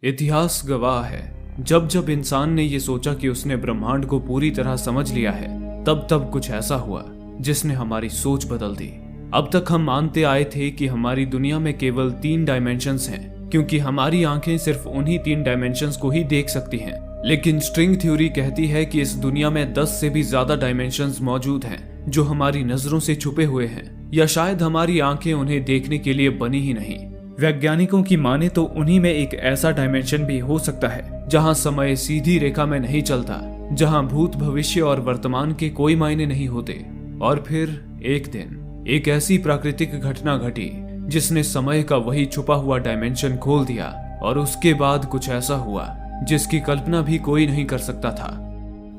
इतिहास गवाह है, जब जब इंसान ने ये सोचा कि उसने ब्रह्मांड को पूरी तरह समझ लिया है, तब तब कुछ ऐसा हुआ जिसने हमारी सोच बदल दी। अब तक हम मानते आए थे कि हमारी दुनिया में केवल 3 डायमेंशंस हैं, क्योंकि हमारी आंखें सिर्फ उन्हीं 3 डायमेंशंस को ही देख सकती हैं। लेकिन स्ट्रिंग थ्योरी कहती है कि इस दुनिया में 10 से भी ज्यादा डायमेंशंस मौजूद हैं, जो हमारी नजरों से छुपे हुए हैं, या शायद हमारी आंखें उन्हें देखने के लिए बनी ही नहीं। वैज्ञानिकों की माने तो उन्हीं में एक ऐसा डायमेंशन भी हो सकता है जहां समय सीधी रेखा में नहीं चलता, जहां भूत, भविष्य और वर्तमान के कोई मायने नहीं होते। और फिर एक दिन एक ऐसी प्राकृतिक घटना घटी जिसने समय का वही छुपा हुआ डायमेंशन खोल दिया, और उसके बाद कुछ ऐसा हुआ जिसकी कल्पना भी कोई नहीं कर सकता था।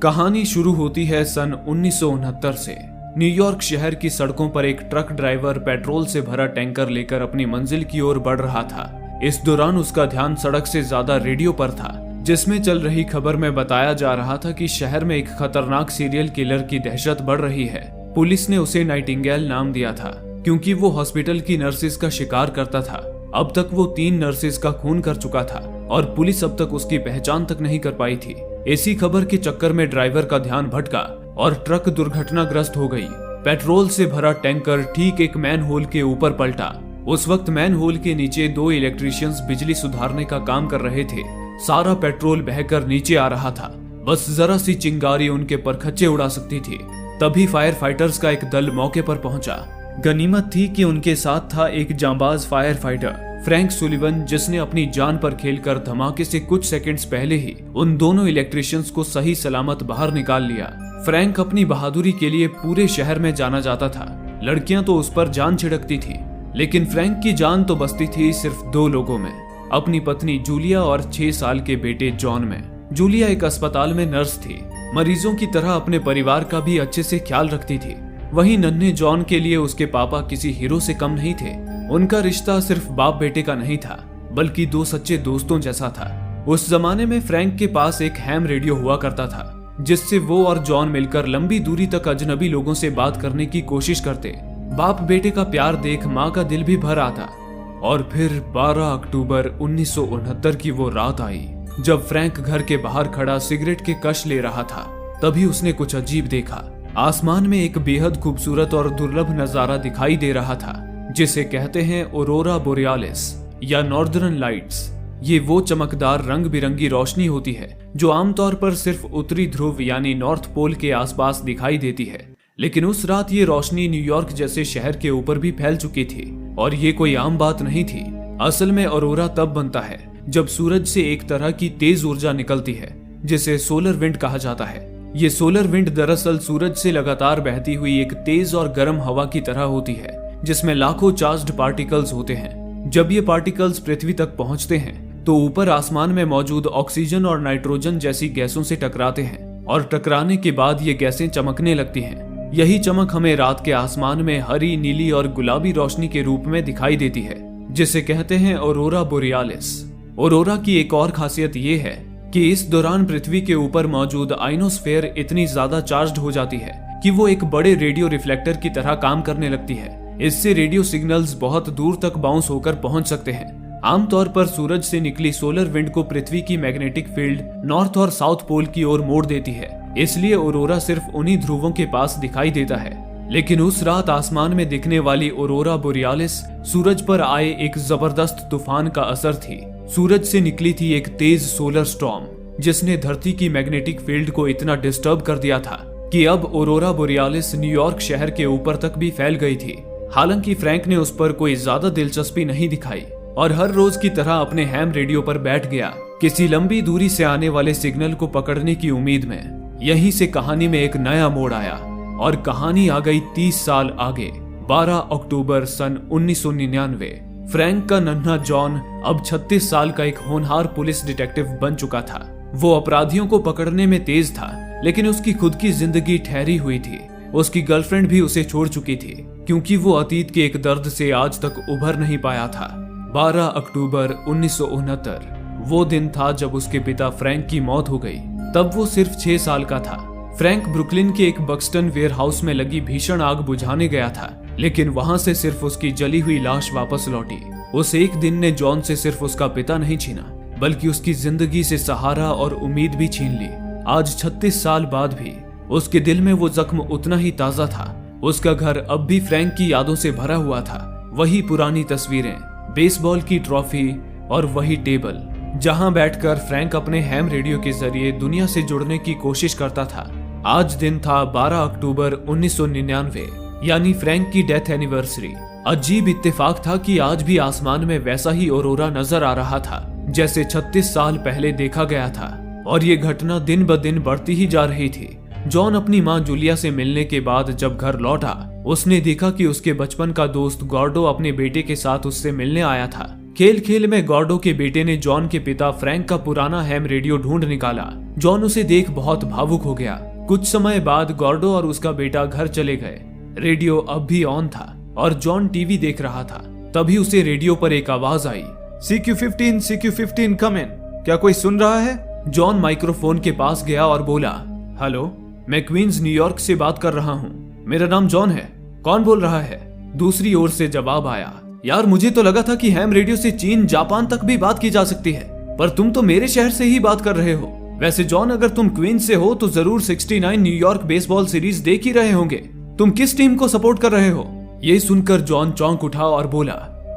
कहानी शुरू होती है सन 1969 से। न्यूयॉर्क शहर की सड़कों पर एक ट्रक ड्राइवर पेट्रोल से भरा टैंकर लेकर अपनी मंजिल की ओर बढ़ रहा था। इस दौरान उसका ध्यान सड़क से ज्यादा रेडियो पर था, जिसमें चल रही खबर में बताया जा रहा था कि शहर में एक खतरनाक सीरियल किलर की दहशत बढ़ रही है। पुलिस ने उसे नाइटिंगेल नाम दिया था, क्योंकि वो हॉस्पिटल की नर्सिस का शिकार करता था। अब तक वो 3 नर्सिस का खून कर चुका था और पुलिस अब तक उसकी पहचान तक नहीं कर पाई थी। इसी खबर के चक्कर में ड्राइवर का ध्यान भटका और ट्रक दुर्घटनाग्रस्त हो गई। पेट्रोल से भरा टैंकर ठीक एक मैन होल के ऊपर पलटा। उस वक्त मैन होल के नीचे 2 इलेक्ट्रीशियंस बिजली सुधारने का काम कर रहे थे। सारा पेट्रोल बहकर नीचे आ रहा था, बस जरा सी चिंगारी उनके परखच्चे उड़ा सकती थी। तभी फायर फाइटर्स का एक दल मौके पर पहुंचा। गनीमत थी कि उनके साथ था एक जांबाज फायर फाइटर फ्रैंक सुलिवन, जिसने अपनी जान पर खेलकर धमाके से कुछ सेकंड्स पहले ही उन दोनों इलेक्ट्रीशियंस को सही सलामत बाहर निकाल लिया। फ्रैंक अपनी बहादुरी के लिए पूरे शहर में जाना जाता था। लड़कियां तो उस पर जान छिड़कती थी, लेकिन फ्रैंक की जान तो बसती थी सिर्फ 2 लोगों में, अपनी पत्नी जूलिया और 6 साल के बेटे जॉन में। जूलिया एक अस्पताल में नर्स थी, मरीजों की तरह अपने परिवार का भी अच्छे से ख्याल रखती थी। वहीं नन्हे जॉन के लिए उसके पापा किसी हीरो से कम नहीं थे। उनका रिश्ता सिर्फ बाप बेटे का नहीं था, बल्कि 2 सच्चे दोस्तों जैसा था। उस जमाने में फ्रैंक के पास एक हैम रेडियो हुआ करता था, जिससे वो और जॉन मिलकर लंबी दूरी तक अजनबी लोगों से बात करने की कोशिश करते। बाप बेटे का प्यार देख माँ का दिल भी भर आता। और फिर 12 अक्टूबर 1969 की वो रात आई, जब फ्रैंक घर के बाहर खड़ा सिगरेट के कश ले रहा था। तभी उसने कुछ अजीब देखा। आसमान में एक बेहद खूबसूरत और दुर्लभ नजारा दिखाई दे रहा था, जिसे कहते हैं ऑरोरा बोरियालिस या नॉर्दर्न लाइट्स। ये वो चमकदार रंग बिरंगी रोशनी होती है जो आमतौर पर सिर्फ उत्तरी ध्रुव यानी नॉर्थ पोल के आसपास दिखाई देती है। लेकिन उस रात ये रोशनी न्यूयॉर्क जैसे शहर के ऊपर भी फैल चुकी थी, और ये कोई आम बात नहीं थी। असल में ऑरोरा तब बनता है जब सूरज से एक तरह की तेज ऊर्जा निकलती है, जिसे सोलर विंड कहा जाता है। ये सोलर विंड दरअसल सूरज से लगातार बहती हुई एक तेज और गर्म हवा की तरह होती है, जिसमें लाखों चार्ज्ड पार्टिकल्स होते हैं। जब ये पार्टिकल्स पृथ्वी तक पहुंचते हैं तो ऊपर आसमान में मौजूद ऑक्सीजन और नाइट्रोजन जैसी गैसों से टकराते हैं, और टकराने के बाद ये गैसें चमकने लगती हैं। यही चमक हमें रात के आसमान में हरी, नीली और गुलाबी रोशनी के रूप में दिखाई देती है, जिसे कहते हैं ऑरोरा बोरियालिस। ऑरोरा की एक और खासियत ये है कि इस दौरान पृथ्वी के ऊपर मौजूद आइनोस्फेयर इतनी ज्यादा चार्ज्ड हो जाती है कि वो एक बड़े रेडियो रिफ्लेक्टर की तरह काम करने लगती है। इससे रेडियो सिग्नल्स बहुत दूर तक बाउंस होकर पहुंच सकते हैं। आमतौर पर सूरज से निकली सोलर विंड को पृथ्वी की मैग्नेटिक फील्ड नॉर्थ और साउथ पोल की ओर मोड़ देती है, इसलिए ऑरोरा सिर्फ उन्हीं ध्रुवों के पास दिखाई देता है। लेकिन उस रात आसमान में दिखने वाली ऑरोरा बोरियालिस सूरज पर आए एक जबरदस्त तूफान का असर थी। सूरज से निकली थी एक तेज सोलर स्टॉर्म, जिसने धरती की मैग्नेटिक फील्ड को इतना डिस्टर्ब कर दिया था कि अब ऑरोरा बोरियालिस न्यूयॉर्क शहर के ऊपर तक भी फैल गई थी। हालांकि फ्रैंक ने उस पर कोई ज्यादा दिलचस्पी नहीं दिखाई और हर रोज की तरह अपने हैम रेडियो पर बैठ गया, किसी लंबी दूरी से आने वाले सिग्नल को पकड़ने की उम्मीद में। यहीं से कहानी में एक नया मोड़ आया, और कहानी आ गई 30 साल आगे। 12 अक्टूबर सन 1999। फ्रैंक का नन्हा जॉन अब 36 साल का एक होनहार पुलिस डिटेक्टिव बन चुका था। वो अपराधियों को पकड़ने में तेज था, लेकिन उसकी खुद की जिंदगी ठहरी हुई थी। उसकी गर्लफ्रेंड भी उसे छोड़ चुकी थी, क्योंकि वो अतीत के एक दर्द से आज तक उभर नहीं पाया था। 12 अक्टूबर 1969 वो दिन था जब उसके पिता फ्रैंक की मौत हो गई। तब वो सिर्फ 6 साल का था। फ्रैंक ब्रुकलिन के एक बक्सटन वेयरहाउस में लगी भीषण आग बुझाने गया था, लेकिन वहां से सिर्फ उसकी जली हुई लाश वापस लौटी। उस एक दिन ने जॉन से सिर्फ उसका पिता नहीं छीना, बल्कि उसकी जिंदगी से सहारा और उम्मीद भी छीन ली। आज 36 साल बाद भी उसके दिल में वो जख्म उतना ही ताजा था। उसका घर अब भी फ्रैंक की यादों से भरा हुआ था। वही पुरानी तस्वीरें, बेसबॉल की ट्रॉफी और वही टेबल जहां बैठकर फ्रैंक अपने हैम रेडियो के जरिए दुनिया से जुड़ने की कोशिश करता था। आज दिन था 12 अक्टूबर 1999, यानी फ्रैंक की डेथ एनिवर्सरी। अजीब इत्तेफाक था कि आज भी आसमान में वैसा ही औरोरा नजर आ रहा था जैसे 36 साल पहले देखा गया था, और ये घटना दिन ब दिन बढ़ती ही जा रही थी। जॉन अपनी माँ जूलिया से मिलने के बाद जब घर लौटा, उसने देखा कि उसके बचपन का दोस्त गॉर्डो अपने बेटे के साथ उससे मिलने आया था। खेल खेल में गॉर्डो के बेटे ने जॉन के पिता फ्रैंक का पुराना हैम रेडियो ढूंढ निकाला। जॉन उसे देख बहुत भावुक हो गया। कुछ समय बाद गॉर्डो और उसका बेटा घर चले गए। रेडियो अब भी ऑन था और जॉन टीवी देख रहा था। तभी उसे रेडियो पर एक आवाज आई, CQ15 कम इन। क्या कोई सुन रहा है? जॉन माइक्रोफोन के पास गया और बोला, हेलो, मैं क्वींस न्यूयॉर्क से बात कर रहा हूँ। मेरा नाम जॉन है। कौन बोल रहा है? दूसरी ओर से जवाब आया, यार मुझे तो लगा था कि हैम रेडियो से चीन जापान तक भी बात की जा सकती है, पर तुम तो मेरे शहर से ही बात कर रहे हो। वैसे जॉन, अगर तुम क्वींस से हो तो जरूर 69 न्यूयॉर्क बेसबॉल सीरीज देख ही रहे होंगे। तुम किस टीम को सपोर्ट कर रहे हो? ये सुनकर जॉन चौंक उठा और बोला,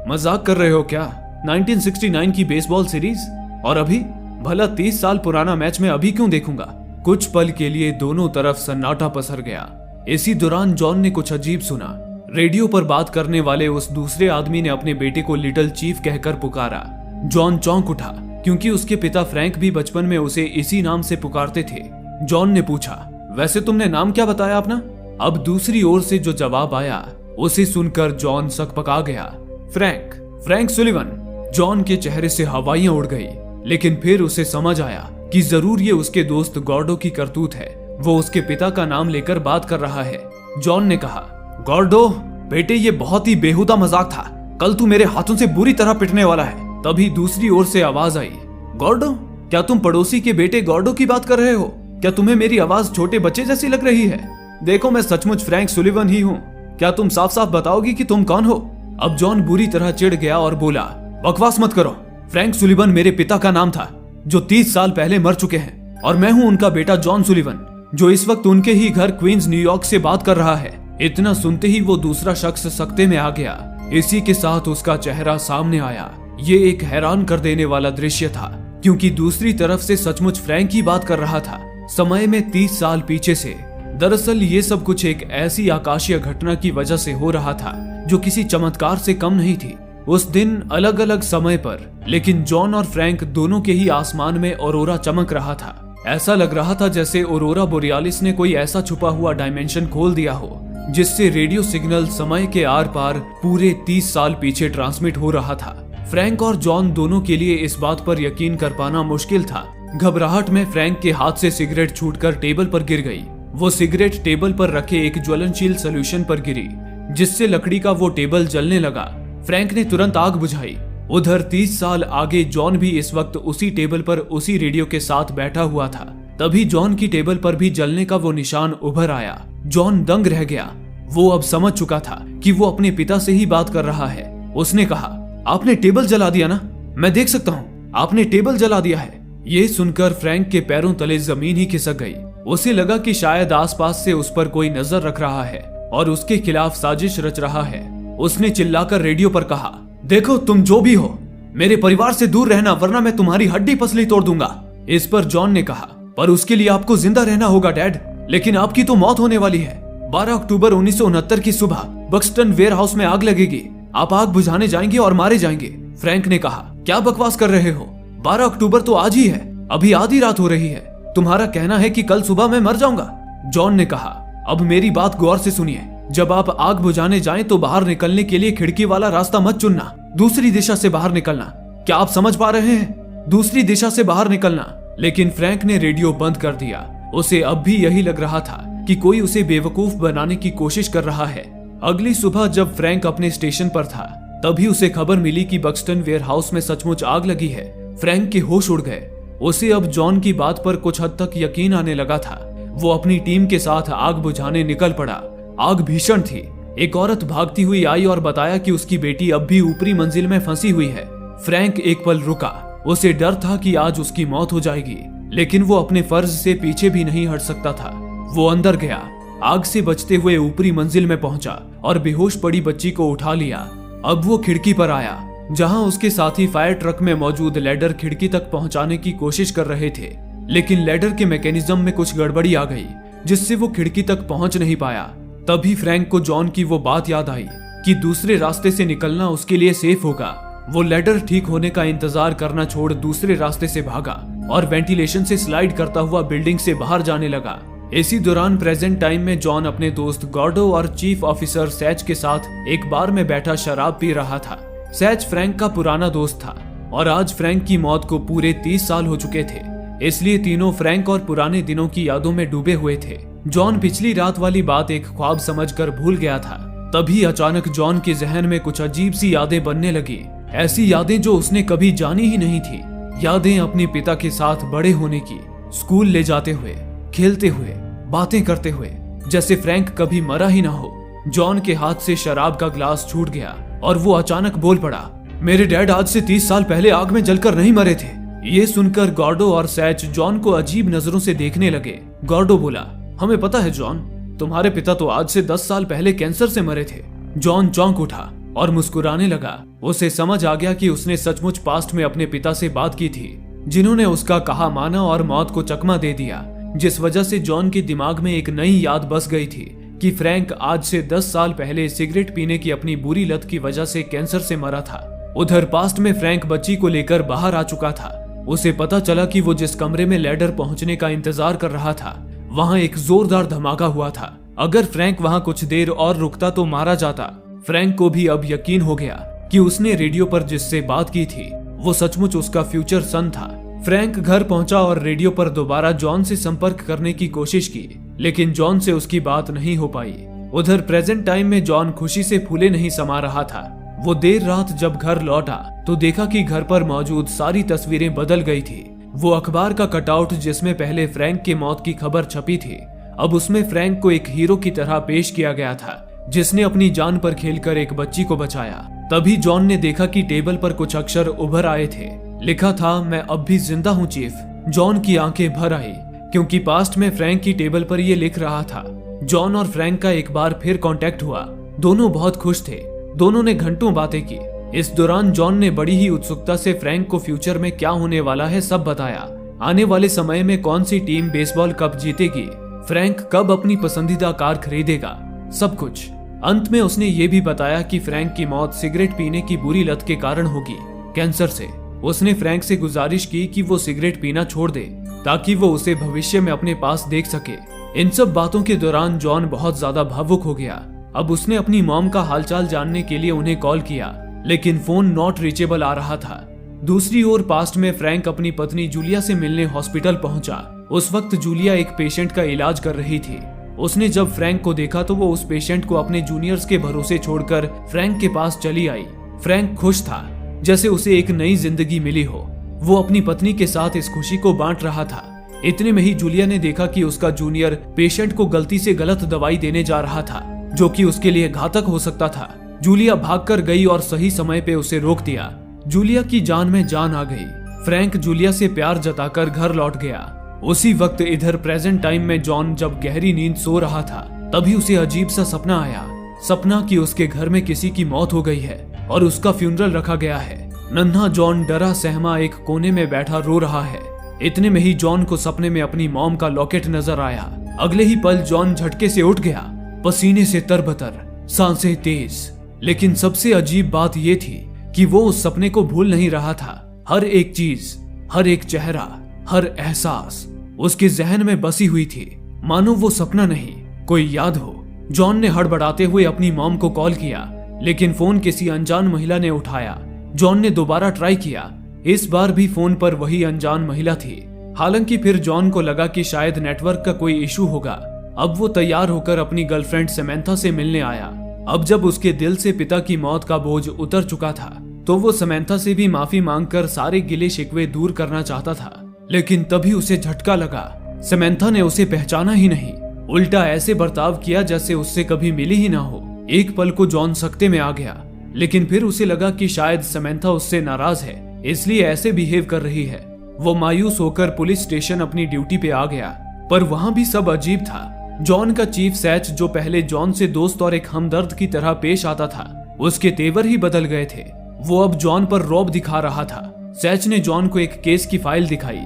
मजाक कर रहे हो क्या? 1969 की बेसबॉल सीरीज? और अभी? भला 30 साल पुराना मैच मैं अभी क्यों देखूंगा? कुछ पल के लिए दोनों तरफ सन्नाटा पसर गया। इसी दौरान जॉन ने कुछ अजीब सुना। रेडियो पर बात करने वाले उस दूसरे आदमी ने अपने बेटे को लिटिल चीफ कहकर पुकारा। जॉन चौंक उठा क्योंकि उसके पिता फ्रैंक भी बचपन में उसे इसी नाम से पुकारते थे। जॉन ने पूछा, वैसे तुमने नाम क्या बताया अपना? अब दूसरी ओर से जो जवाब आया उसे सुनकर जॉन सकपका गया, फ्रैंक सुलिवन। जॉन के चेहरे से हवाइयां उड़ गई, लेकिन फिर उसे समझ आया कि जरूर ये उसके दोस्त गॉर्डो की करतूत है। वो उसके पिता का नाम लेकर बात कर रहा है। जॉन ने कहा, गॉर्डो बेटे, ये बहुत ही बेहुदा मजाक था। कल तू मेरे हाथों से बुरी तरह पिटने वाला है। तभी दूसरी ओर से आवाज आई, गॉर्डो, क्या तुम पड़ोसी के बेटे गॉर्डो की बात कर रहे हो? क्या तुम्हें मेरी आवाज छोटे बच्चे जैसी लग रही है? देखो, मैं सचमुच फ्रैंक सुलिवन ही हूँ। क्या तुम साफ साफ बताओगी कि तुम कौन हो? अब जॉन बुरी तरह चिढ़ गया और बोला, बकवास मत करो। फ्रैंक सुलिवन मेरे पिता का नाम था, जो 30 साल पहले मर चुके हैं, और मैं हूँ उनका बेटा जॉन सुलिवन, जो इस वक्त उनके ही घर क्वींस न्यूयॉर्क से बात कर रहा है। इतना सुनते ही वो दूसरा शख्स सकते में आ गया। इसी के साथ उसका चेहरा सामने आया। ये एक हैरान कर देने वाला दृश्य था, क्योंकि दूसरी तरफ से सचमुच फ्रैंक ही बात कर रहा था, समय में 30 साल पीछे से। दरअसल ये सब कुछ एक ऐसी आकाशीय घटना की वजह से हो रहा था जो किसी चमत्कार से कम नहीं थी। उस दिन अलग अलग समय पर, लेकिन जॉन और फ्रैंक दोनों के ही आसमान में औरोरा चमक रहा था। ऐसा लग रहा था जैसे औरोरा बोरियालिस ने कोई ऐसा छुपा हुआ डायमेंशन खोल दिया हो, जिससे रेडियो सिग्नल समय के आर पार पूरे 30 साल पीछे ट्रांसमिट हो रहा था। फ्रैंक और जॉन दोनों के लिए इस बात पर यकीन कर पाना मुश्किल था। घबराहट में फ्रैंक के हाथ से सिगरेट छूटकर टेबल पर गिर गई। वो सिगरेट टेबल पर रखे एक ज्वलनशील सॉल्यूशन पर गिरी, जिससे लकड़ी का वो टेबल जलने लगा। फ्रैंक ने तुरंत आग बुझाई। उधर 30 साल आगे जॉन भी इस वक्त उसी टेबल पर उसी रेडियो के साथ बैठा हुआ था। तभी जॉन की टेबल पर भी जलने का वो निशान उभर आया। जॉन दंग रह गया। वो अब समझ चुका था कि वो अपने पिता से ही बात कर रहा है। उसने कहा, आपने टेबल जला दिया ना? मैं देख सकता हूँ, आपने टेबल जला दिया है। ये सुनकर फ्रैंक के पैरों तले जमीन ही खिसक गई। उसे लगा कि शायद आसपास से उस पर कोई नजर रख रहा है और उसके खिलाफ साजिश रच रहा है। उसने चिल्लाकर रेडियो पर कहा, देखो, तुम जो भी हो, मेरे परिवार से दूर रहना, वरना मैं तुम्हारी हड्डी पसली तोड़ दूंगा। इस पर जॉन ने कहा, पर उसके लिए आपको जिंदा रहना होगा डैड, लेकिन आपकी तो मौत होने वाली है। 12 अक्टूबर 1969 की सुबह बक्सटन वेयरहाउस में आग लगेगी। आप आग बुझाने जाएंगे और मारे जाएंगे। फ्रैंक ने कहा, क्या बकवास कर रहे हो? 12 अक्टूबर तो आज ही है, अभी आधी रात हो रही है। तुम्हारा कहना है कि कल सुबह मैं मर जाऊंगा? जॉन ने कहा, अब मेरी बात गौर से सुनिए। जब आप आग बुझाने जाएं तो बाहर निकलने के लिए खिड़की वाला रास्ता मत चुनना, दूसरी दिशा से बाहर निकलना। क्या आप समझ पा रहे हैं? दूसरी दिशा से बाहर निकलना। लेकिन फ्रैंक ने रेडियो बंद कर दिया। उसे अब भी यही लग रहा था कि कोई उसे बेवकूफ बनाने की कोशिश कर रहा है। अगली सुबह जब फ्रैंक अपने स्टेशन पर था, तभी उसे खबर मिली कि बक्सटन वेयरहाउस में सचमुच आग लगी है। फ्रैंक के होश उड़ गए। उसे अब जॉन की बात पर कुछ हद तक यकीन आने लगा था। वो अपनी टीम के साथ आग बुझाने निकल पड़ा। आग भीषण थी। एक औरत भागती हुई आई और बताया कि उसकी बेटी अब भी ऊपरी मंजिल में फंसी हुई है। फ्रैंक एक पल रुका। उसे डर था कि आज उसकी मौत हो जाएगी, लेकिन वो अपने फर्ज से पीछे भी नहीं हट सकता था। वो अंदर गया, आग से बचते हुए ऊपरी मंजिल में पहुंचा और बेहोश पड़ी बच्ची को उठा लिया। अब वो खिड़की पर आया, जहां उसके साथी फायर ट्रक में मौजूद लैडर खिड़की तक पहुंचाने की कोशिश कर रहे थे, लेकिन लैडर के मैकेनिज्म में कुछ गड़बड़ी आ गई, जिससे वो खिड़की तक पहुंच नहीं पाया। तभी फ्रैंक को जॉन की वो बात याद आई कि दूसरे रास्ते से निकलना उसके लिए सेफ होगा। वो लैडर ठीक होने का इंतजार करना छोड़ दूसरे रास्ते से भागा और वेंटिलेशन से स्लाइड करता हुआ बिल्डिंग से बाहर जाने लगा। इसी दौरान प्रेजेंट टाइम में जॉन अपने दोस्त गॉर्डो और चीफ ऑफिसर सैच के साथ एक बार में बैठा शराब पी रहा था। सैच फ्रैंक का पुराना दोस्त था और आज फ्रैंक की मौत को पूरे 30 साल हो चुके थे, इसलिए तीनों फ्रैंक और पुराने दिनों की यादों में डूबे हुए थे। जॉन पिछली रात वाली बात एक ख्वाब समझकर भूल गया था। तभी अचानक जॉन के जहन में कुछ अजीब सी यादें बनने लगी, ऐसी यादें जो उसने कभी जानी ही नहीं थी। यादें अपने पिता के साथ बड़े होने की, स्कूल ले जाते हुए, खेलते हुए, बातें करते हुए, जैसे फ्रैंक कभी मरा ही ना हो। जॉन के हाथ से शराब का ग्लास छूट गया और वो अचानक बोल पड़ा, मेरे डैड आज से 30 साल पहले आग में जलकर नहीं मरे थे। ये सुनकर गॉर्डो और सैच जॉन को अजीब नजरों से देखने लगे। गॉर्डो बोला, हमें पता है जॉन, तुम्हारे पिता तो आज से 10 साल पहले कैंसर से मरे थे। जॉन चौंक उठा और मुस्कुराने लगा। उसे समझ आ गया कि उसने सचमुच पास्ट में अपने पिता से बात की थी, जिन्होंने उसका कहा माना और मौत को चकमा दे दिया, जिस वजह से जॉन के दिमाग में एक नई याद बस गई थी कि फ्रैंक आज से 10 साल पहले सिगरेट पीने की अपनी बुरी लत की वजह से कैंसर से मरा था। उधर पास्ट में फ्रैंक बच्ची को लेकर बाहर आ चुका था। उसे पता चला कि वो जिस कमरे में लैडर पहुंचने का इंतजार कर रहा था, वहां एक जोरदार धमाका हुआ था। अगर फ्रैंक वहां कुछ देर और रुकता तो मारा जाता। फ्रैंक को भी अब यकीन हो गया कि उसने रेडियो पर जिससे बात की थी वो सचमुच उसका फ्यूचर सन था। फ्रैंक घर पहुंचा और रेडियो पर दोबारा जॉन से संपर्क करने की कोशिश की, लेकिन जॉन से उसकी बात नहीं हो पाई। उधर प्रेजेंट टाइम में जॉन खुशी से फूले नहीं समा रहा था। वो देर रात जब घर लौटा तो देखा कि घर पर मौजूद सारी तस्वीरें बदल गई थी। वो अखबार का कटआउट जिसमें पहले फ्रैंक की मौत की खबर छपी थी, अब उसमें फ्रैंक को एक हीरो की तरह पेश किया गया था, जिसने अपनी जान पर खेलकर एक बच्ची को बचाया। तभी जॉन ने देखा कि टेबल पर कुछ अक्षर उभर आए थे। लिखा था, मैं अब भी जिंदा हूँ चीफ। जॉन की आंखें भर आई, क्योंकि पास्ट में फ्रैंक की टेबल पर ये लिख रहा था। जॉन और फ्रैंक का एक बार फिर कांटेक्ट हुआ। दोनों बहुत खुश थे। दोनों ने घंटों बातें की। इस दौरान जॉन ने बड़ी ही उत्सुकता से फ्रैंक को फ्यूचर में क्या होने वाला है सब बताया। आने वाले समय में कौन सी टीम बेसबॉल कप जीतेगी, फ्रैंक कब अपनी पसंदीदा कार खरीदेगा, सब कुछ। अंत में उसने ये भी बताया कि फ्रैंक की मौत सिगरेट पीने की बुरी लत के कारण होगी, कैंसर से। उसने फ्रैंक से गुजारिश की कि वो सिगरेट पीना छोड़ दे ताकि वो उसे भविष्य में अपने पास देख सके। इन सब बातों के दौरान जॉन बहुत ज्यादा भावुक हो गया। अब उसने अपनी मॉम का हालचाल जानने के लिए उन्हें कॉल किया, लेकिन फोन नॉट रीचेबल आ रहा था। दूसरी ओर पास्ट में फ्रैंक अपनी पत्नी जूलिया से मिलने हॉस्पिटल पहुंचा। उस वक्त जूलिया एक पेशेंट का इलाज कर रही थी। उसने जब फ्रैंक को देखा तो वो उस पेशेंट को अपने जूनियर्स के भरोसे छोड़कर फ्रैंक के पास चली आई। फ्रैंक खुश था, जैसे उसे एक नई जिंदगी मिली हो। वो अपनी पत्नी के साथ इस खुशी को बांट रहा था। इतने में ही जूलिया ने देखा कि उसका जूनियर पेशेंट को गलती से गलत दवाई देने जा रहा था, जो कि उसके लिए घातक हो सकता था। जूलिया भागकर गई और सही समय पे उसे रोक दिया। जूलिया की जान में जान आ गई। फ्रैंक जूलिया से प्यार जताकर घर लौट गया। उसी वक्त इधर प्रेजेंट टाइम में जॉन जब गहरी नींद सो रहा था, तभी उसे अजीब सा सपना आया। सपना कि उसके घर में किसी की मौत हो गई है और उसका फ्यूनरल रखा गया है। नन्हा जॉन डरा सहमा एक कोने में बैठा रो रहा है। इतने में ही जॉन को सपने में अपनी मॉम का लॉकेट नजर आया। अगले ही पल जॉन झटके से उठ गया, पसीने से तरबतर, सांसें तेज। लेकिन सबसे अजीब बात यह थी कि वो उस सपने को भूल नहीं रहा था। हर एक चीज, हर एक चेहरा, हर एहसास उसके जहन में बसी हुई थी, मानो वो सपना नहीं कोई याद हो। जॉन ने हड़बड़ाते हुए अपनी मॉम को कॉल किया, लेकिन फोन किसी अनजान महिला ने उठाया। जॉन ने दोबारा ट्राई किया। इस बार भी फोन पर वही अनजान महिला थी। हालांकि फिर जॉन को लगा कि शायद नेटवर्क का कोई इशू होगा। अब वो तैयार होकर अपनी गर्लफ्रेंड सैमंथा से मिलने आया। अब जब उसके दिल से पिता की मौत का बोझ उतर चुका था, तो वो सैमंथा से भी माफी मांगकर सारे गिले शिकवे दूर करना चाहता था। लेकिन तभी उसे झटका लगा। सैमंथा ने उसे पहचाना ही नहीं, उल्टा ऐसे बर्ताव किया जैसे उससे कभी मिली ही ना हो। एक पल को जॉन सकते में आ गया, लेकिन फिर उसे लगा कि शायद सैमंथा उससे नाराज है, इसलिए ऐसे बिहेव कर रही है। वो मायूस होकर पुलिस स्टेशन अपनी ड्यूटी पे आ गया, पर वहां भी सब अजीब था। जॉन का चीफ सैच, जो पहले जॉन से दोस्त और एक हमदर्द की तरह पेश आता था, उसके तेवर ही बदल गए थे। वो अब जॉन पर रौब दिखा रहा था। सैच ने जॉन को एक केस की फाइल दिखाई।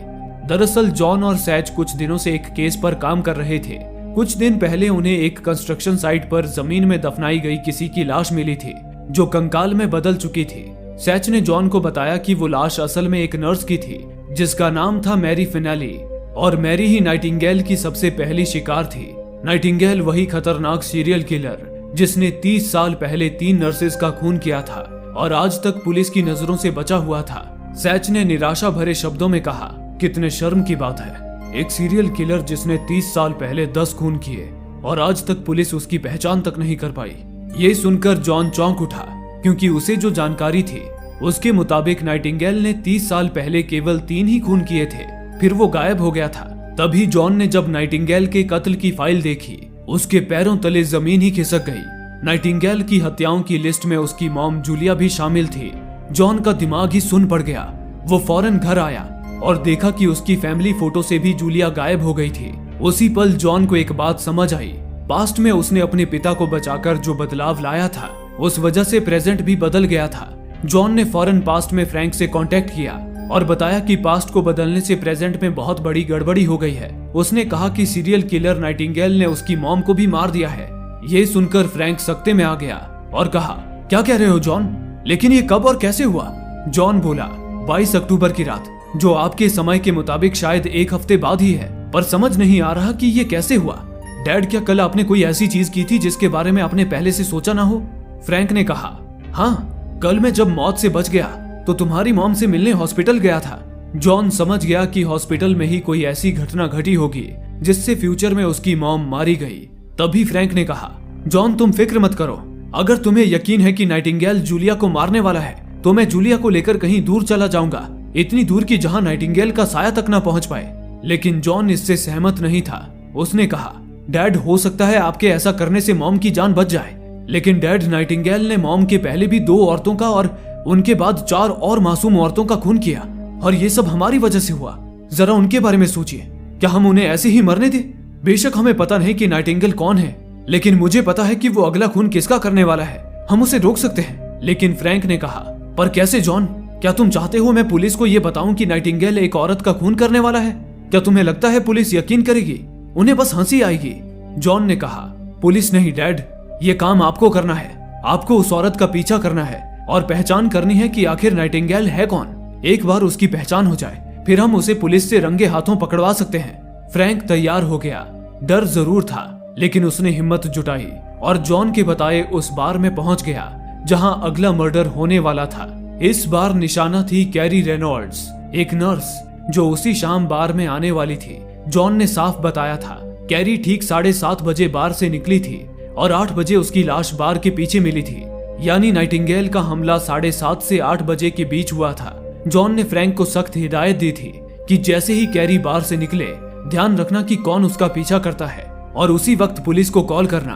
दरअसल जॉन और सैच कुछ दिनों से एक केस पर काम कर रहे थे। कुछ दिन पहले उन्हें एक कंस्ट्रक्शन साइट पर जमीन में दफनाई गई किसी की लाश मिली थी, जो कंकाल में बदल चुकी थी। सैच ने जॉन को बताया कि वो लाश असल में एक नर्स की थी, जिसका नाम था मैरी फिनाली, और मैरी ही नाइटिंगेल की सबसे पहली शिकार थी। नाइटिंगेल वही खतरनाक सीरियल किलर जिसने 30 साल पहले 3 नर्सेस का खून किया था और आज तक पुलिस की नजरों से बचा हुआ था। सैच ने निराशा भरे शब्दों में कहा, कितने शर्म की बात है, एक सीरियल किलर जिसने 30 साल पहले 10 खून किए और आज तक पुलिस उसकी पहचान तक नहीं कर पाई। ये सुनकर जॉन चौंक उठा, क्योंकि उसे जो जानकारी थी उसके मुताबिक नाइटिंगेल ने 30 साल पहले केवल 3 ही खून किए थे, फिर वो गायब हो गया था। तभी जॉन ने जब नाइटिंगेल के कत्ल की फाइल देखी, उसके पैरों तले जमीन ही खिसक गई। नाइटिंगेल की हत्याओं की लिस्ट में उसकी मॉम जूलिया भी शामिल थी। जॉन का दिमाग ही सुन पड़ गया। वो फौरन घर आया और देखा कि उसकी फैमिली फोटो से भी जूलिया गायब हो गई थी। उसी पल जॉन को एक बात समझ आई। पास्ट में उसने अपने पिता को बचाकर जो बदलाव लाया था, उस वजह से प्रेजेंट भी बदल गया था। जॉन ने फौरन पास्ट में फ्रैंक से कांटेक्ट किया और बताया कि पास्ट को बदलने से प्रेजेंट में बहुत बड़ी गड़बड़ी हो गई है। उसने कहा कि सीरियल किलर नाइटिंगेल ने उसकी मॉम को भी मार दिया है। ये सुनकर फ्रैंक सख्ते में आ गया और कहा, क्या कह रहे हो जॉन, लेकिन ये कब और कैसे हुआ? जॉन बोला, 22 अक्टूबर की रात, जो आपके समय के मुताबिक शायद 1 हफ्ते बाद ही है, पर समझ नहीं आ रहा कि ये कैसे हुआ। डैड, क्या कल आपने कोई ऐसी चीज की थी जिसके बारे में आपने पहले से सोचा ना हो? फ्रैंक ने कहा, हाँ, कल मैं जब मौत से बच गया तो तुम्हारी मॉम से मिलने हॉस्पिटल गया था। जॉन समझ गया कि हॉस्पिटल में ही कोई ऐसी घटना घटी होगी जिससे फ्यूचर में उसकी मॉम मारी गई। तभी फ्रैंक ने कहा, जॉन तुम फिक्र मत करो, अगर तुम्हें यकीन है कि नाइटिंगेल जूलिया को मारने वाला है तो मैं जूलिया को लेकर कहीं दूर चला जाऊंगा, इतनी दूर की जहां नाइटिंगेल का साया तक ना पहुंच पाए। लेकिन जॉन इससे सहमत नहीं था। उसने कहा, डैड, हो सकता है आपके ऐसा करने से मॉम की जान बच जाए, लेकिन डैड, नाइटिंगेल ने मॉम के पहले भी 2 औरतों का और उनके बाद 4 और मासूम औरतों का खून किया, और ये सब हमारी वजह से हुआ। जरा उनके बारे में सोचिए, क्या हम उन्हें ऐसे ही मरने दें? बेशक हमें पता नहीं कि नाइटिंगेल कौन है, लेकिन मुझे पता है कि वो अगला खून किसका करने वाला है। हम उसे रोक सकते हैं। लेकिन फ्रैंक ने कहा, पर कैसे जॉन? क्या तुम चाहते हो मैं पुलिस को ये बताऊं कि नाइटिंगेल एक औरत का खून करने वाला है? क्या तुम्हें लगता है पुलिस यकीन करेगी? उन्हें बस हंसी आएगी। जॉन ने कहा, पुलिस नहीं डैड, ये काम आपको करना है। आपको उस औरत का पीछा करना है और पहचान करनी है कि आखिर नाइटिंगेल है कौन। एक बार उसकी पहचान हो जाए, फिर हम उसे पुलिस से रंगे हाथों पकड़वा सकते हैं। फ्रैंक तैयार हो गया। डर जरूर था, लेकिन उसने हिम्मत जुटाई और जॉन के बताए उस बार में पहुंच गया जहां अगला मर्डर होने वाला था। इस बार निशाना थी कैरी रेनॉल्ड्स, एक नर्स जो उसी शाम बार में आने वाली थी। जॉन ने साफ बताया था, कैरी ठीक 7:30 बजे बार से निकली थी और 8 बजे उसकी लाश बार के पीछे मिली थी। यानी नाइटिंगेल का हमला 7:30 से 8 बजे के बीच हुआ था। जॉन ने फ्रैंक को सख्त हिदायत दी थी कि जैसे ही कैरी बार से निकले, ध्यान रखना कि कौन उसका पीछा करता है और उसी वक्त पुलिस को कॉल करना।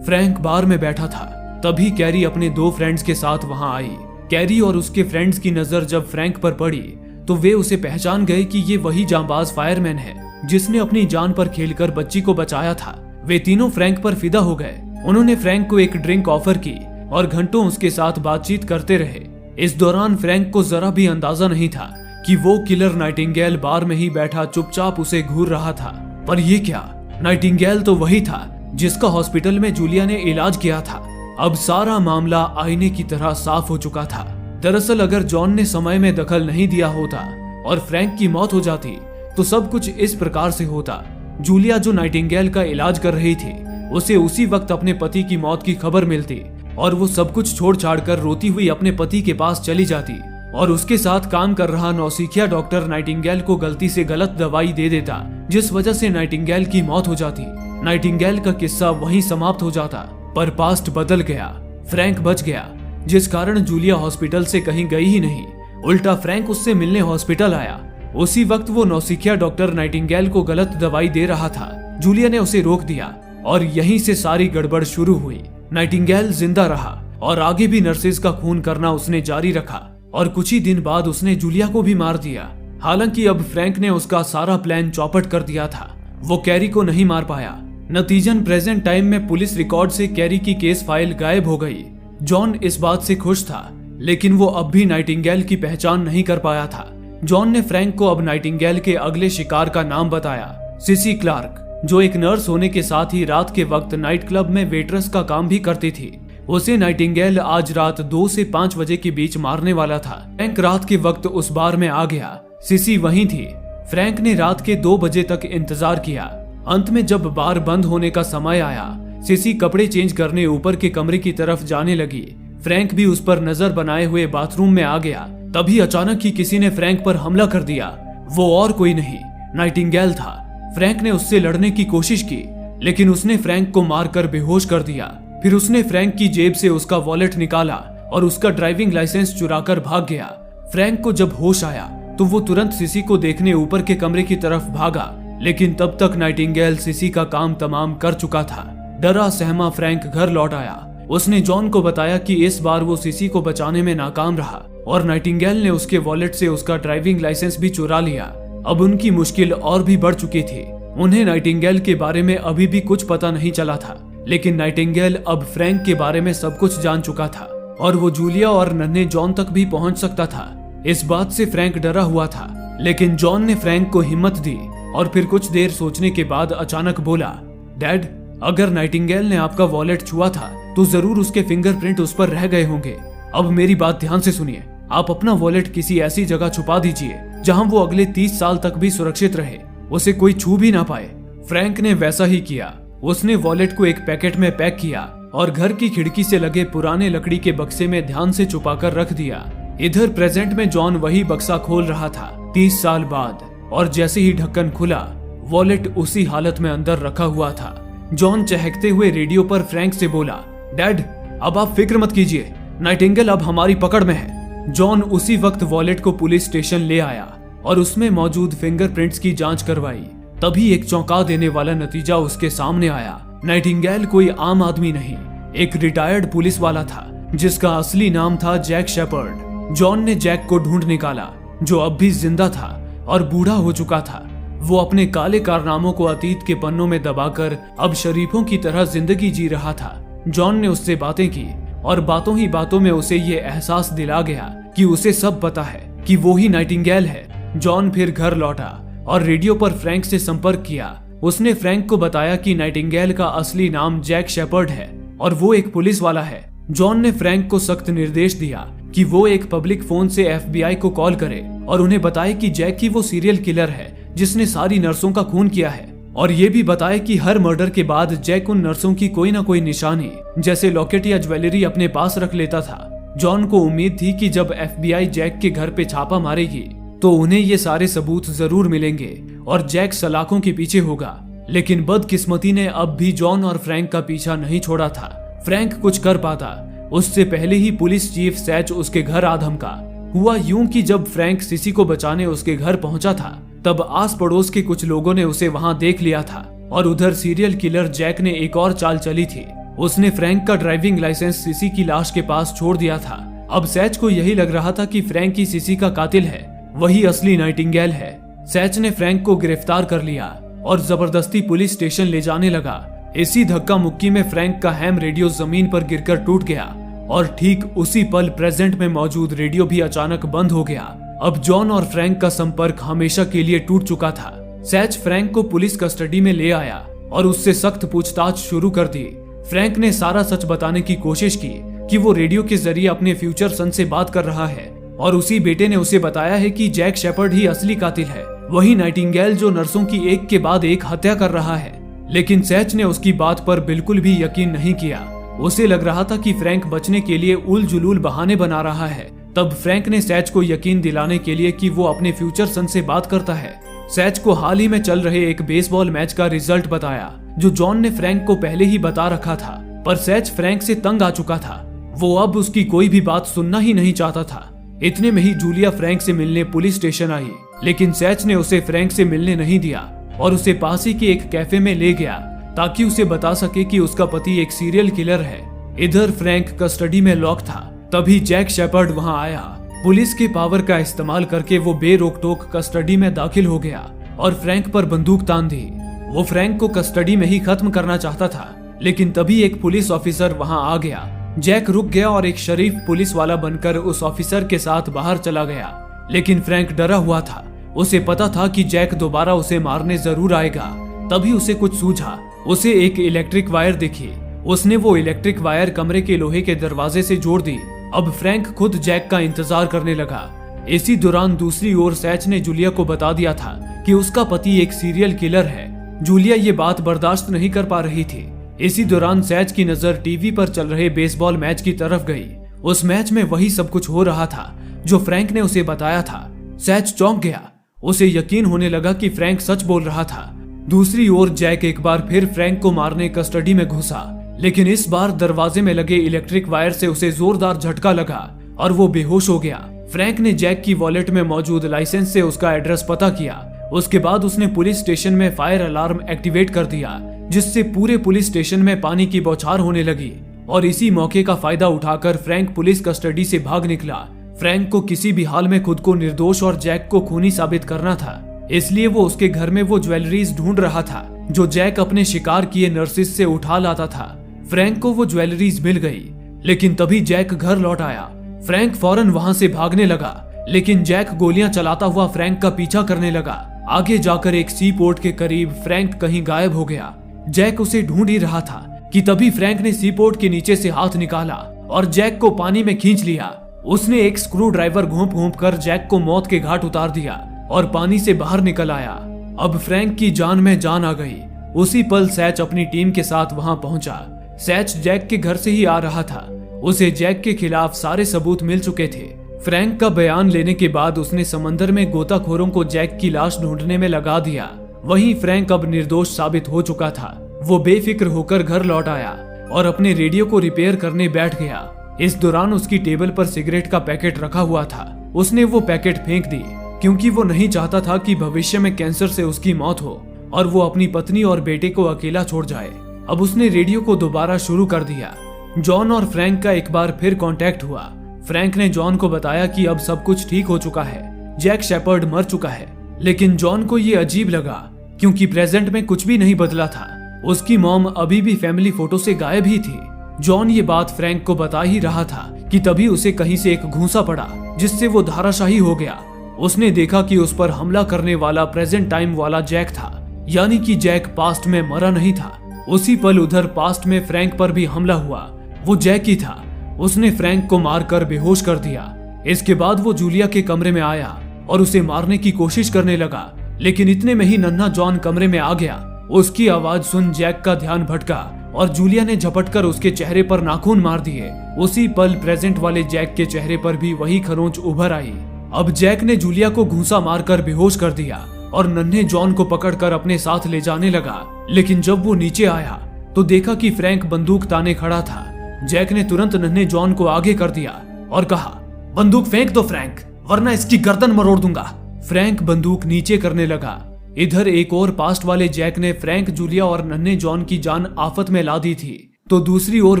फ्रैंक बार में बैठा था, तभी कैरी अपने 2 फ्रेंड्स के साथ वहां आई। कैरी और उसके फ्रेंड्स की नजर जब फ्रैंक पर पड़ी तो वे उसे पहचान गए कि ये वही जांबाज फायरमैन है जिसने अपनी जान पर खेलकर बच्ची को बचाया था। वे तीनों फ्रैंक पर फिदा हो गए। उन्होंने फ्रैंक को एक ड्रिंक ऑफर की और घंटों उसके साथ बातचीत करते रहे। इस दौरान फ्रैंक को जरा भी अंदाजा नहीं था कि वो किलर नाइटिंगेल बार में ही बैठा चुपचाप उसे घूर रहा था। पर ये क्या, नाइटिंगेल तो वही था जिसका हॉस्पिटल में जूलिया ने इलाज किया था। अब सारा मामला आईने की तरह साफ हो चुका था। दरअसल अगर जॉन ने समय में दखल नहीं दिया होता और फ्रैंक की मौत हो जाती तो सब कुछ इस प्रकार से होता। जूलिया जो नाइटिंगेल का इलाज कर रही थी, उसे उसी वक्त अपने पति की मौत की खबर मिलती और वो सब कुछ छोड़ छाड़ कर रोती हुई अपने पति के पास चली जाती और उसके साथ काम कर रहा नौसिखिया डॉक्टर नाइटिंगेल को गलती से गलत दवाई दे देता, जिस वजह से नाइटिंगेल की मौत हो जाती। नाइटिंगेल का किस्सा वहीं समाप्त हो जाता। पर पास्ट बदल गया। फ्रैंक बच गया, जिस कारण जूलिया हॉस्पिटल से कहीं गई ही नहीं। उल्टा फ्रैंक उससे मिलने हॉस्पिटल आया। उसी वक्त वो नौसिखिया डॉक्टर नाइटिंगेल को गलत दवाई दे रहा था। जूलिया ने उसे रोक दिया और यहीं से सारी गड़बड़ शुरू हुई। नाइटिंगेल जिंदा रहा और आगे भी नर्सेज का खून करना उसने जारी रखा। और कुछ ही दिन बाद उसने जूलिया को भी मार दिया। हालांकि अब फ्रैंक ने उसका सारा प्लान चौपट कर दिया था। वो कैरी को नहीं मार पाया। नतीजन प्रेजेंट टाइम में पुलिस रिकॉर्ड से कैरी की केस फाइल गायब हो गई। जॉन इस बात से खुश था, लेकिन वो अब भी नाइटिंगेल की पहचान नहीं कर पाया था। जॉन ने फ्रैंक को अब नाइटिंगेल के अगले शिकार का नाम बताया, सिसी क्लार्क, जो एक नर्स होने के साथ ही रात के वक्त नाइट क्लब में वेट्रेस का काम भी करती थी। उसे नाइटिंगेल आज रात 2 से 5 बजे के बीच मारने वाला था। फ्रैंक रात के वक्त उस बार में आ गया। सिसी वहीं थी। फ्रैंक ने रात के 2 बजे तक इंतजार किया। अंत में जब बार बंद होने का समय आया, सिसी कपड़े चेंज करने ऊपर के कमरे की तरफ जाने लगी। फ्रैंक भी उस पर नजर बनाए हुए बाथरूम में आ गया। तभी अचानक ही किसी ने फ्रैंक पर हमला कर दिया। वो और कोई नहीं, नाइटिंगेल था। फ्रैंक ने उससे लड़ने की कोशिश की, लेकिन उसने फ्रैंक को मारकर बेहोश कर दिया। फिर उसने फ्रैंक की जेब से उसका वॉलेट निकाला और उसका ड्राइविंग लाइसेंस चुराकर भाग गया। फ्रैंक को जब होश आया तो वो तुरंत सिसी को देखने ऊपर के कमरे की तरफ भागा, लेकिन तब तक नाइटिंगेल सिसी का काम तमाम कर चुका था। डरा सहमा फ्रैंक घर लौट आया। उसने जॉन को बताया कि इस बार वो सिसी को बचाने में नाकाम रहा और नाइटिंगेल ने उसके वॉलेट से उसका ड्राइविंग लाइसेंस भी चुरा लिया। अब उनकी मुश्किल और भी बढ़ चुकी थी। उन्हें नाइटिंगेल के बारे में अभी भी कुछ पता नहीं चला था, लेकिन नाइटिंगेल अब फ्रैंक के बारे में सब कुछ जान चुका था और वो जूलिया और नन्हे जॉन तक भी पहुंच सकता था। इस बात से फ्रैंक डरा हुआ था, लेकिन जॉन ने फ्रैंक को हिम्मत दी और फिर कुछ देर सोचने के बाद अचानक बोला, डैड, अगर नाइटिंगेल ने आपका वॉलेट छुआ था तो जरूर उसके फिंगरप्रिंट उस पर रह गए होंगे। अब मेरी बात ध्यान से सुनिए। आप अपना वॉलेट किसी ऐसी जगह छुपा दीजिए जहां वो अगले 30 साल तक भी सुरक्षित रहे, उसे कोई छू भी ना पाए। फ्रैंक ने वैसा ही किया। उसने वॉलेट को एक पैकेट में पैक किया और घर की खिड़की से लगे पुराने लकड़ी के बक्से में ध्यान से छुपाकर रख दिया। इधर प्रेजेंट में जॉन वही बक्सा खोल रहा था 30 साल बाद, और जैसे ही ढक्कन खुला, वॉलेट उसी हालत में अंदर रखा हुआ था। जॉन चहकते हुए रेडियो पर फ्रैंक से बोला, डैड, अब आप फिक्र मत कीजिए, नाइटिंगेल अब हमारी पकड़ में है। जॉन उसी वक्त वॉलेट को पुलिस स्टेशन ले आया और उसमें मौजूद फिंगरप्रिंट्स की जांच करवाई। तभी एक चौंका देने वाला नतीजा उसके सामने आया। नाइटिंगेल कोई आम आदमी नहीं, एक रिटायर्ड पुलिस वाला था जिसका असली नाम था जैक शेपर्ड। जॉन ने जैक को ढूंढ निकाला, जो अब भी जिंदा था और बूढ़ा हो चुका था। वो अपने काले कारनामों को अतीत के पन्नों में दबाकर अब शरीफों की तरह जिंदगी जी रहा था। जॉन ने उससे बातें की और बातों ही बातों में उसे ये एहसास दिला गया कि उसे सब पता है कि वो ही नाइटिंगेल है। जॉन फिर घर लौटा और रेडियो पर फ्रैंक से संपर्क किया। उसने फ्रैंक को बताया कि नाइटिंगेल का असली नाम जैक शेपर्ड है और वो एक पुलिस वाला है। जॉन ने फ्रैंक को सख्त निर्देश दिया कि वो एक पब्लिक फोन से FBI को कॉल करे और उन्हें बताए कि जैक ही वो सीरियल किलर है जिसने सारी नर्सों का खून किया है, और ये भी बताए कि हर मर्डर के बाद जैक उन नर्सों की कोई ना कोई निशानी जैसे लॉकेट या ज्वेलरी अपने पास रख लेता था। जॉन को उम्मीद थी कि जब FBI जैक के घर पे छापा मारेगी तो उन्हें ये सारे सबूत जरूर मिलेंगे और जैक सलाखों के पीछे होगा। लेकिन बदकिस्मती ने अब भी जॉन और फ्रैंक का पीछा नहीं छोड़ा था। फ्रैंक कुछ कर पाता उससे पहले ही पुलिस चीफ सैच उसके घर आ धमका। हुआ यूं कि जब फ्रैंक सिसी को बचाने उसके घर पहुंचा था, तब आस पड़ोस के कुछ लोगों ने उसे वहां देख लिया था और उधर सीरियल किलर जैक ने एक और चाल चली थी। उसने फ्रैंक का ड्राइविंग लाइसेंस सिसी की लाश के पास छोड़ दिया था। अब सैच को यही लग रहा था कि फ्रैंक ही सिसी का कातिल है, वही असली नाइटिंगेल है। सैच ने फ्रैंक को गिरफ्तार कर लिया और जबरदस्ती पुलिस स्टेशन ले जाने लगा। इसी धक्का मुक्की में फ्रैंक का हैम रेडियो जमीन पर गिरकर टूट गया और ठीक उसी पल प्रेजेंट में मौजूद रेडियो भी अचानक बंद हो गया। अब जॉन और फ्रैंक का संपर्क हमेशा के लिए टूट चुका था। सैच फ्रैंक को पुलिस कस्टडी में ले आया और उससे सख्त पूछताछ शुरू कर दी। फ्रैंक ने सारा सच बताने की कोशिश की कि वो रेडियो के जरिए अपने फ्यूचर सन से बात कर रहा है और उसी बेटे ने उसे बताया है कि जैक शेपर्ड ही असली कातिल है, वही नाइटिंगेल जो नर्सों की एक के बाद एक हत्या कर रहा है। लेकिन सैच ने उसकी बात पर बिल्कुल भी यकीन नहीं किया। उसे लग रहा था कि फ्रैंक बचने के लिए उल जुलूल बहाने बना रहा है। तब फ्रैंक ने सैच को यकीन दिलाने के लिए कि वो अपने फ्यूचर सन से बात करता है, सैच को हाल ही में चल रहे एक बेसबॉल मैच का रिजल्ट बताया जो जॉन ने फ्रैंक को पहले ही बता रखा था। पर सैच फ्रैंक से तंग आ चुका था। वो अब उसकी कोई भी बात सुनना ही नहीं चाहता था। इतने में ही जूलिया फ्रैंक से मिलने पुलिस स्टेशन आई, लेकिन सैच ने उसे फ्रैंक से मिलने नहीं दिया और उसे पास ही के एक कैफे में ले गया ताकि उसे बता सके कि उसका पति एक सीरियल किलर है। इधर फ्रैंक कस्टडी में लॉक था। तभी जैक शेपर्ड वहां आया पुलिस के पावर का इस्तेमाल करके वो बेरोक टोक कस्टडी में दाखिल हो गया और फ्रैंक पर बंदूक तान दी। वो फ्रैंक को कस्टडी में ही खत्म करना चाहता था, लेकिन तभी एक पुलिस ऑफिसर वहां आ गया। जैक रुक गया और एक शरीफ पुलिस वाला बनकर उस ऑफिसर के साथ बाहर चला गया, लेकिन फ्रैंक डरा हुआ था। उसे पता था कि जैक दोबारा उसे मारने जरूर आएगा। तभी उसे कुछ सूझा। उसे एक इलेक्ट्रिक वायर दिखी। उसने वो इलेक्ट्रिक वायर कमरे के लोहे के दरवाजे से जोड़ दी। अब फ्रैंक खुद जैक का इंतजार करने लगा। इसी दौरान दूसरी ओर सैच ने जूलिया को बता दिया था कि उसका पति एक सीरियल किलर है। जूलिया ये बात बर्दाश्त नहीं कर पा रही थी। इसी दौरान सैच की नजर टीवी पर चल रहे बेसबॉल मैच की तरफ गई। उस मैच में वही सब कुछ हो रहा था जो फ्रैंक ने उसे बताया था। सैच चौंक गया। उसे यकीन होने लगा कि फ्रैंक सच बोल रहा था। दूसरी ओर जैक एक बार फिर फ्रैंक को मारने कस्टडी में घुसा, लेकिन इस बार दरवाजे में लगे इलेक्ट्रिक वायर से उसे जोरदार झटका लगा और वो बेहोश हो गया। फ्रैंक ने जैक की वॉलेट में मौजूद लाइसेंस से उसका एड्रेस पता किया। उसके बाद उसने पुलिस स्टेशन में फायर अलार्म एक्टिवेट कर दिया, जिससे पूरे पुलिस स्टेशन में पानी की बौछार होने लगी। और इसी मौके का फायदा उठाकर फ्रैंक पुलिस कस्टडी से भाग निकला। फ्रैंक को किसी भी हाल में खुद को निर्दोष और जैक को खूनी साबित करना था, इसलिए वो उसके घर में वो ज्वेलरीज ढूंढ रहा था जो जैक अपने शिकार किए नर्सिस से उठा लाता था। फ्रैंक को वो ज्वेलरीज मिल गई, लेकिन तभी जैक घर लौट आया। फ्रैंक फौरन वहां से भागने लगा, लेकिन जैक गोलियां चलाता हुआ फ्रैंक का पीछा करने लगा। आगे जाकर एक सी पोर्ट के करीब फ्रैंक कहीं गायब हो गया। जैक उसे ढूंढ ही रहा था कि तभी फ्रैंक ने सी पोर्ट के नीचे से हाथ निकाला और जैक को पानी में खींच लिया। उसने एक स्क्रू ड्राइवर घोंप घोंप कर जैक को मौत के घाट उतार दिया और पानी से बाहर निकल आया। अब फ्रैंक की जान में जान आ गई। उसी पल सैच अपनी टीम के साथ वहां पहुंचा। सैच जैक के घर से ही आ रहा था। उसे जैक के खिलाफ सारे सबूत मिल चुके थे। फ्रैंक का बयान लेने के बाद उसने समंदर में गोताखोरों को जैक की लाश ढूंढने में लगा दिया। वहीं फ्रैंक अब निर्दोष साबित हो चुका था। वो बेफिक्र होकर घर लौट आया और अपने रेडियो को रिपेयर करने बैठ गया। इस दौरान उसकी टेबल पर सिगरेट का पैकेट रखा हुआ था। उसने वो पैकेट फेंक दी, क्योंकि वो नहीं चाहता था कि भविष्य में कैंसर से उसकी मौत हो और वो अपनी पत्नी और बेटे को अकेला छोड़ जाए। अब उसने रेडियो को दोबारा शुरू कर दिया। जॉन और फ्रैंक का एक बार फिर कांटेक्ट हुआ। फ्रैंक ने जॉन को बताया कि अब सब कुछ ठीक हो चुका है, जैक शेपर्ड मर चुका है। लेकिन जॉन को ये अजीब लगा, क्योंकि प्रेजेंट में कुछ भी नहीं बदला था। उसकी मॉम अभी भी फैमिली फोटो से गायब ही थी। जॉन ये बात फ्रैंक को बता ही रहा था कि तभी उसे कहीं से एक घूंसा पड़ा, जिससे वो धाराशाही हो गया। उसने देखा कि उस पर हमला करने वाला प्रेजेंट टाइम वाला जैक था, यानी कि जैक पास्ट में मरा नहीं था। उसी पल उधर पास्ट में फ्रैंक पर भी हमला हुआ। वो जैक ही था। उसने फ्रैंक को मारकर बेहोश कर दिया। इसके बाद वो जूलिया के कमरे में आया और उसे मारने की कोशिश करने लगा, लेकिन इतने में ही नन्हा जॉन कमरे में आ गया। उसकी आवाज सुन जैक का ध्यान भटका और जूलिया ने झपटकर उसके चेहरे पर नाखून मार दिए। उसी पल प्रेजेंट वाले जैक के चेहरे पर भी वही खरोंच उभर आई। अब जैक ने जूलिया को घूंसा मारकर बेहोश कर दिया और नन्हे जॉन को पकड़कर अपने साथ ले जाने लगा। लेकिन जब वो नीचे आया तो देखा कि फ्रैंक बंदूक ताने खड़ा था। जैक ने तुरंत नन्हे जॉन को आगे कर दिया और कहा, बंदूक फेंक दो फ्रैंक, वरना इसकी गर्दन मरोड़ दूंगा। फ्रैंक बंदूक नीचे करने लगा। इधर एक और पास्ट वाले जैक ने फ्रैंक, जूलिया और नन्हे जॉन की जान आफत में ला दी थी, तो दूसरी ओर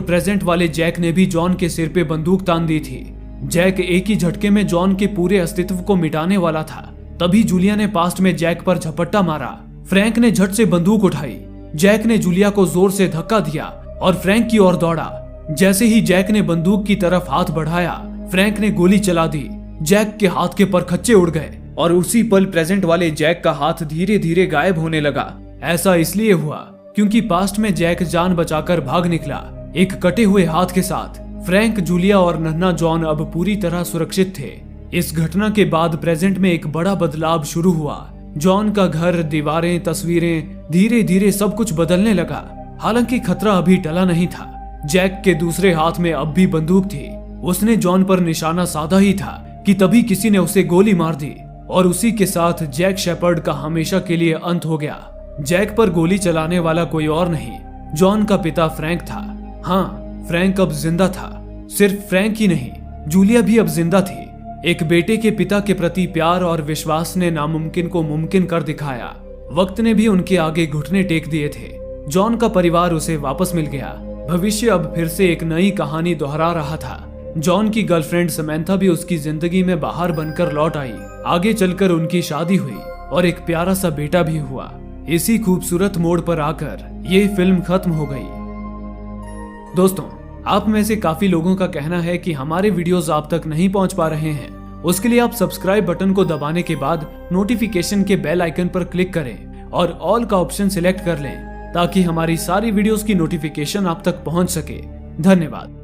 प्रेजेंट वाले जैक ने भी जॉन के सिर पे बंदूक तान दी थी। जैक एक ही झटके में जॉन के पूरे अस्तित्व को मिटाने वाला था। तभी जूलिया ने पास्ट में जैक पर झपट्टा मारा। फ्रैंक ने झट से बंदूक उठाई। जैक ने जूलिया को जोर से धक्का दिया और फ्रैंक की ओर दौड़ा। जैसे ही जैक ने बंदूक की तरफ हाथ बढ़ाया, फ्रैंक ने गोली चला दी। जैक के हाथ के परखच्चे उड़ गए और उसी पल प्रेजेंट वाले जैक का हाथ धीरे धीरे गायब होने लगा। ऐसा इसलिए हुआ क्योंकि पास्ट में जैक जान बचाकर भाग निकला, एक कटे हुए हाथ के साथ। फ्रैंक, जूलिया और नन्हा जॉन अब पूरी तरह सुरक्षित थे। इस घटना के बाद प्रेजेंट में एक बड़ा बदलाव शुरू हुआ। जॉन का घर, दीवारें, तस्वीरें, धीरे धीरे सब कुछ बदलने लगा। हालांकि खतरा अभी टला नहीं था। जैक के दूसरे हाथ में अब भी बंदूक थी। उसने जॉन पर निशाना साधा ही था कि तभी किसी ने उसे गोली मार दी और उसी के साथ जैक शेपर्ड का हमेशा के लिए अंत हो गया। जैक पर गोली चलाने वाला कोई और नहीं, जॉन का पिता फ्रैंक था। हाँ, फ्रैंक अब जिंदा था। सिर्फ फ्रैंक ही नहीं, जूलिया भी अब जिंदा थी। एक बेटे के पिता के प्रति प्यार और विश्वास ने नामुमकिन को मुमकिन कर दिखाया। वक्त ने भी उनके आगे घुटने टेक दिए थे। जॉन का परिवार उसे वापस मिल गया। भविष्य अब फिर से एक नई कहानी दोहरा रहा था। जॉन की गर्लफ्रेंड समैंथा भी उसकी जिंदगी में बाहर बनकर लौट आई। आगे चलकर उनकी शादी हुई और एक प्यारा सा बेटा भी हुआ। इसी खूबसूरत मोड़ पर आकर ये फिल्म खत्म हो गई। दोस्तों, आप में से काफी लोगों का कहना है कि हमारे वीडियोस आप तक नहीं पहुंच पा रहे हैं। उसके लिए आप सब्सक्राइब बटन को दबाने के बाद नोटिफिकेशन के बेल आइकन पर क्लिक करें और ऑल का ऑप्शन सिलेक्ट कर लें ताकि हमारी सारी वीडियोस की नोटिफिकेशन आप तक पहुंच सके। धन्यवाद।